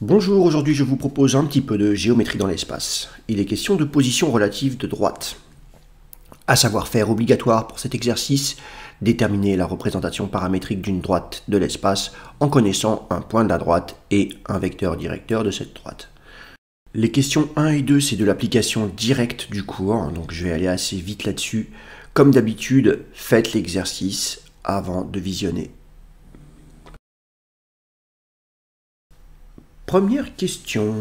Bonjour, aujourd'hui je vous propose un petit peu de géométrie dans l'espace. Il est question de position relative de droite. À savoir faire obligatoire pour cet exercice, déterminer la représentation paramétrique d'une droite de l'espace en connaissant un point de la droite et un vecteur directeur de cette droite. Les questions 1 et 2, c'est de l'application directe du cours, donc je vais aller assez vite là-dessus. Comme d'habitude, faites l'exercice avant de visionner. Première question,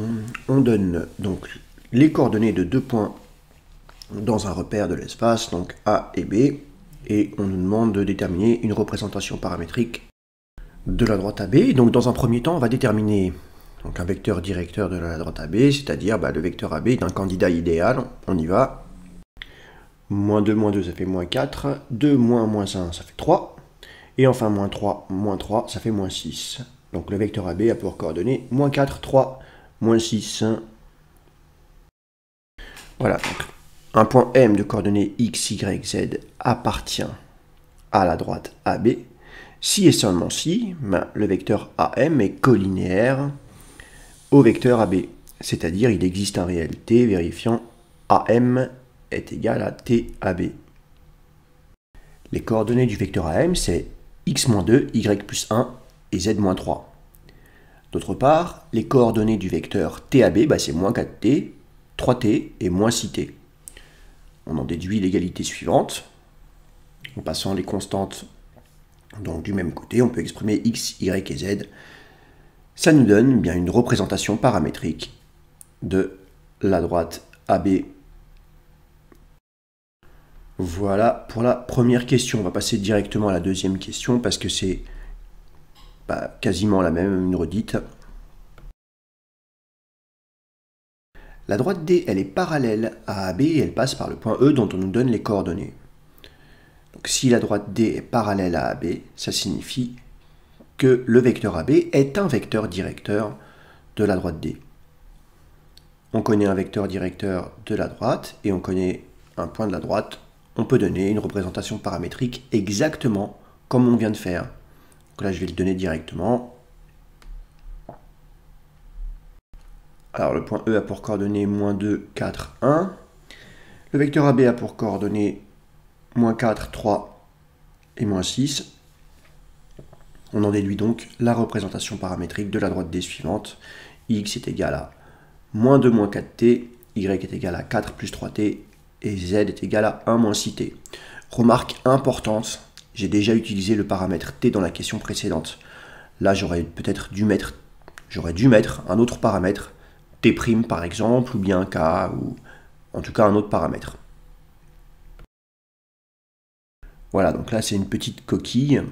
on donne donc les coordonnées de deux points dans un repère de l'espace, donc A et B, et on nous demande de déterminer une représentation paramétrique de la droite AB. Donc dans un premier temps, on va déterminer donc un vecteur directeur de la droite AB, c'est-à-dire le vecteur AB d'un candidat idéal. On y va. Moins 2, ça fait moins 4. 2, moins 1, ça fait 3. Et enfin, moins 3, ça fait moins 6. Donc le vecteur AB a pour coordonnées moins 4, 3, moins 6. Voilà, donc un point M de coordonnées x, y, z appartient à la droite AB. Si et seulement si, le vecteur AM est collinéaire au vecteur AB. C'est-à-dire il existe un réel T vérifiant AM est égal à TAB. Les coordonnées du vecteur AM, c'est x-2, y+1 et z-3. D'autre part, les coordonnées du vecteur TAB, c'est moins 4t, 3t et moins 6t. On en déduit l'égalité suivante. En passant les constantes donc, du même côté, on peut exprimer x, y et z. Ça nous donne bien une représentation paramétrique de la droite AB. Voilà pour la première question. On va passer directement à la deuxième question parce que c'est quasiment la même, une redite. La droite D, elle est parallèle à AB et elle passe par le point E dont on nous donne les coordonnées. Donc si la droite D est parallèle à AB, ça signifie que le vecteur AB est un vecteur directeur de la droite D. On connaît un vecteur directeur de la droite et on connaît un point de la droite. On peut donner une représentation paramétrique exactement comme on vient de faire. Donc là, je vais le donner directement. Alors, le point E a pour coordonnées moins 2, 4, 1. Le vecteur AB a pour coordonnées moins 4, 3 et moins 6. On en déduit donc la représentation paramétrique de la droite D suivante. X est égal à moins 2, moins 4t, Y est égal à 4 plus 3t, et Z est égal à 1 moins 6t. Remarque importante, j'ai déjà utilisé le paramètre t dans la question précédente. Là, j'aurais dû mettre un autre paramètre, t' par exemple, ou bien k, ou en tout cas un autre paramètre. Voilà, donc là c'est une petite coquille.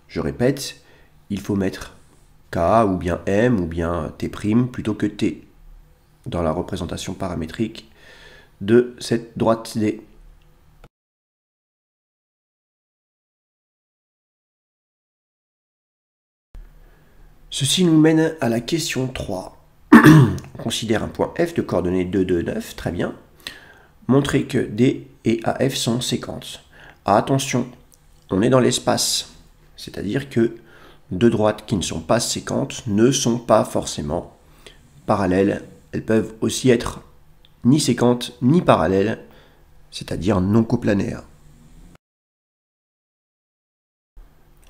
Je répète, il faut mettre k, ou bien m, ou bien t' plutôt que t dans la représentation paramétrique de cette droite D. Ceci nous mène à la question 3. On considère un point F de coordonnées 2, 2, 9, très bien. Montrer que D et AF sont séquentes. Attention, on est dans l'espace, c'est-à-dire que deux droites qui ne sont pas séquentes ne sont pas forcément parallèles. Elles peuvent aussi être ni séquentes ni parallèles, c'est-à-dire non coplanaires.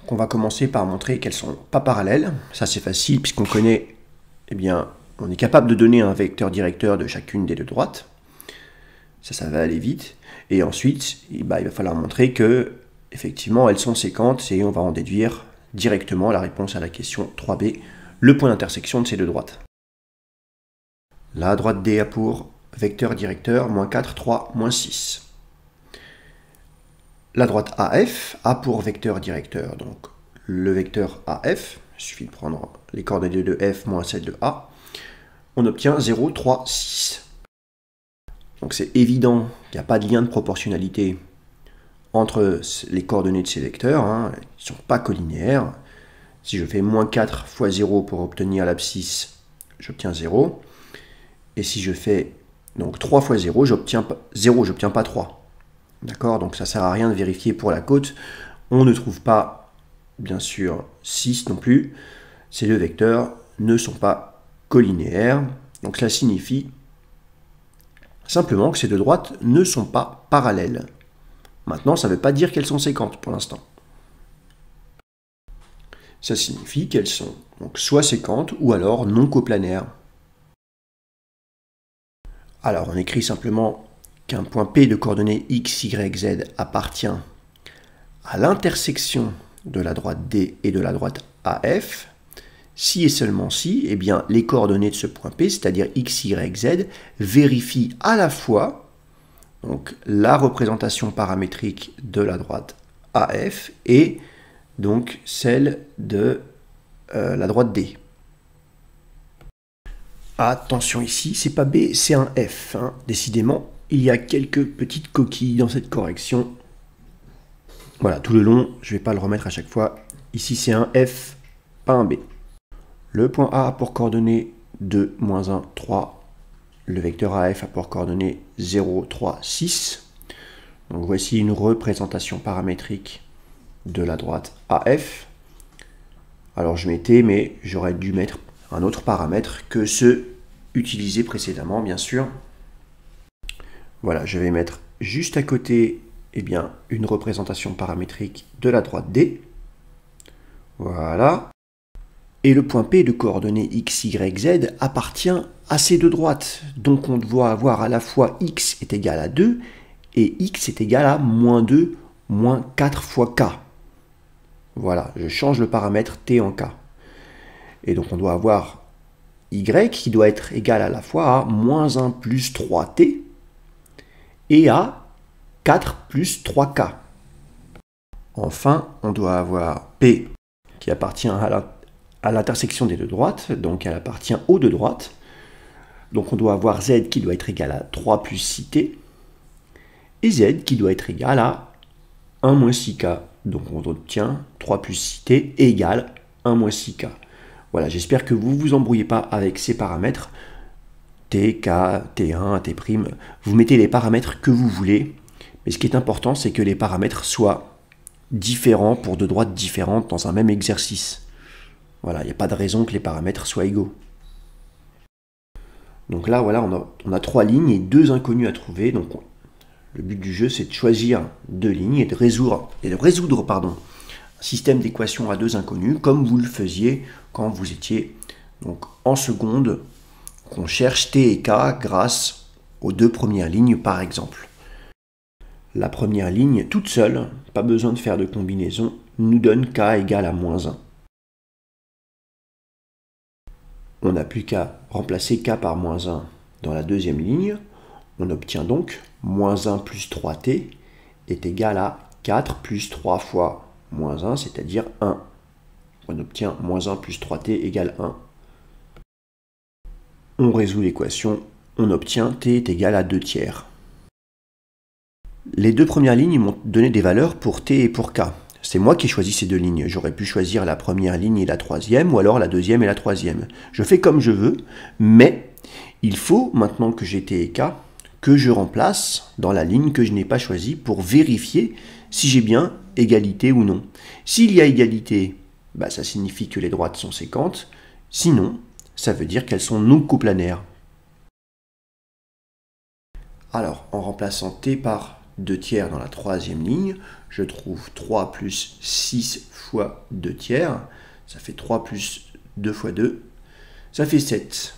Donc on va commencer par montrer qu'elles ne sont pas parallèles. Ça c'est facile puisqu'on connaît, on est capable de donner un vecteur directeur de chacune des deux droites. Ça va aller vite. Et ensuite, il va falloir montrer que effectivement elles sont séquentes et on va en déduire directement la réponse à la question 3b, le point d'intersection de ces deux droites. La droite D a pour vecteur directeur moins 4, 3, moins 6. La droite AF a pour vecteur directeur donc le vecteur AF, il suffit de prendre les coordonnées de F moins celles de A, on obtient 0, 3, 6. Donc c'est évident qu'il n'y a pas de lien de proportionnalité entre les coordonnées de ces vecteurs, ils ne sont pas collinéaires. Si je fais moins 4 fois 0 pour obtenir l'abscisse, j'obtiens 0. Et si je fais donc 3 fois 0, j'obtiens pas 3. D'accord? Donc ça ne sert à rien de vérifier pour la côte. On ne trouve pas, bien sûr, 6 non plus. Ces deux vecteurs ne sont pas collinéaires. Donc cela signifie simplement que ces deux droites ne sont pas parallèles. Maintenant, ça ne veut pas dire qu'elles sont séquentes pour l'instant. Ça signifie qu'elles sont donc soit séquentes ou alors non coplanaires. Alors on écrit simplement qu'un point P de coordonnées x, y, z appartient à l'intersection de la droite D et de la droite AF. Si et seulement si, eh bien, les coordonnées de ce point P, c'est-à-dire x, y, z, vérifient à la fois donc, la représentation paramétrique de la droite AF et donc celle de la droite D. Attention ici, c'est pas B, c'est un F. Hein. Décidément, il y a quelques petites coquilles dans cette correction. Voilà, tout le long, je ne vais pas le remettre à chaque fois. Ici, c'est un F, pas un B. Le point A a pour coordonnées 2, moins 1, 3. Le vecteur AF a pour coordonnées 0, 3, 6. Donc voici une représentation paramétrique de la droite AF. Alors je mettais, mais j'aurais dû mettre un autre paramètre que ceux utilisés précédemment, bien sûr. Voilà, je vais mettre juste à côté eh bien, une représentation paramétrique de la droite D. Voilà. Et le point P de coordonnées x, y, z appartient à ces deux droites. Donc on doit avoir à la fois x est égal à 2 et x est égal à moins 2, moins 4 fois k. Voilà, je change le paramètre t en k. Et donc on doit avoir y qui doit être égal à la fois à moins 1 plus 3t et à 4 plus 3k. Enfin, on doit avoir p qui appartient à l'intersection des deux droites, donc elle appartient aux deux droites. Donc on doit avoir z qui doit être égal à 3 plus 6t et z qui doit être égal à 1 moins 6k. Donc on obtient 3 plus 6t égale 1 moins 6k. Voilà, j'espère que vous ne vous embrouillez pas avec ces paramètres. T, K, T1, T'. Vous mettez les paramètres que vous voulez. Mais ce qui est important, c'est que les paramètres soient différents pour deux droites différentes dans un même exercice. Voilà, il n'y a pas de raison que les paramètres soient égaux. Donc là, voilà, on a 3 lignes et 2 inconnus à trouver. Donc le but du jeu, c'est de choisir 2 lignes et de résoudre un système d'équations à 2 inconnus, comme vous le faisiez quand vous étiez donc, en seconde, qu'on cherche t et k grâce aux 2 premières lignes, par exemple. La première ligne, toute seule, pas besoin de faire de combinaison, nous donne k égale à moins 1. On n'a plus qu'à remplacer k par moins 1 dans la deuxième ligne. On obtient donc moins 1 plus 3t est égal à 4 plus 3 fois moins 1, c'est-à-dire 1. On obtient moins 1 plus 3t égale 1. On résout l'équation, on obtient t est égal à 2 tiers. Les 2 premières lignes m'ont donné des valeurs pour t et pour k. C'est moi qui ai choisi ces 2 lignes. J'aurais pu choisir la première ligne et la troisième, ou alors la deuxième et la troisième. Je fais comme je veux, mais il faut, maintenant que j'ai t et k, que je remplace dans la ligne que je n'ai pas choisie pour vérifier si j'ai bien égalité ou non. S'il y a égalité, bah, ça signifie que les droites sont séquentes. Sinon, ça veut dire qu'elles sont non coplanaires. Alors, en remplaçant t par 2 tiers dans la troisième ligne, je trouve 3 plus 6 fois 2 tiers. Ça fait 3 plus 2 fois 2. Ça fait 7.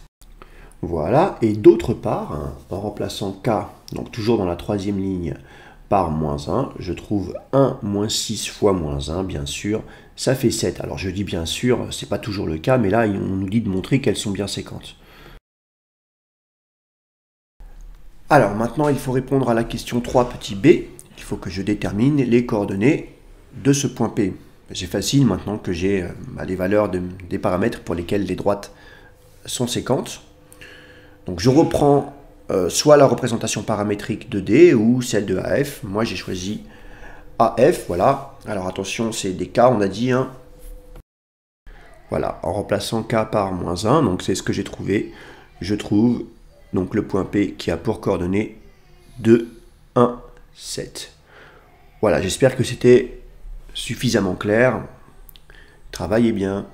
Voilà. Et d'autre part, hein, en remplaçant k, donc toujours dans la troisième ligne, par moins 1, je trouve 1 moins 6 fois moins 1, bien sûr. Ça fait 7. Alors je dis bien sûr, c'est pas toujours le cas, mais là, on nous dit de montrer qu'elles sont bien séquentes. Alors maintenant, il faut répondre à la question 3 petit b. Il faut que je détermine les coordonnées de ce point P. C'est facile maintenant que j'ai les valeurs des paramètres pour lesquels les droites sont séquentes. Donc je reprends soit la représentation paramétrique de D ou celle de AF. Moi j'ai choisi AF, voilà. Alors attention, c'est des K, on a dit. Hein. Voilà, en remplaçant K par moins 1, donc c'est ce que j'ai trouvé. Je trouve donc le point P qui a pour coordonnées 2, 1, 7. Voilà, j'espère que c'était suffisamment clair. Travaillez bien.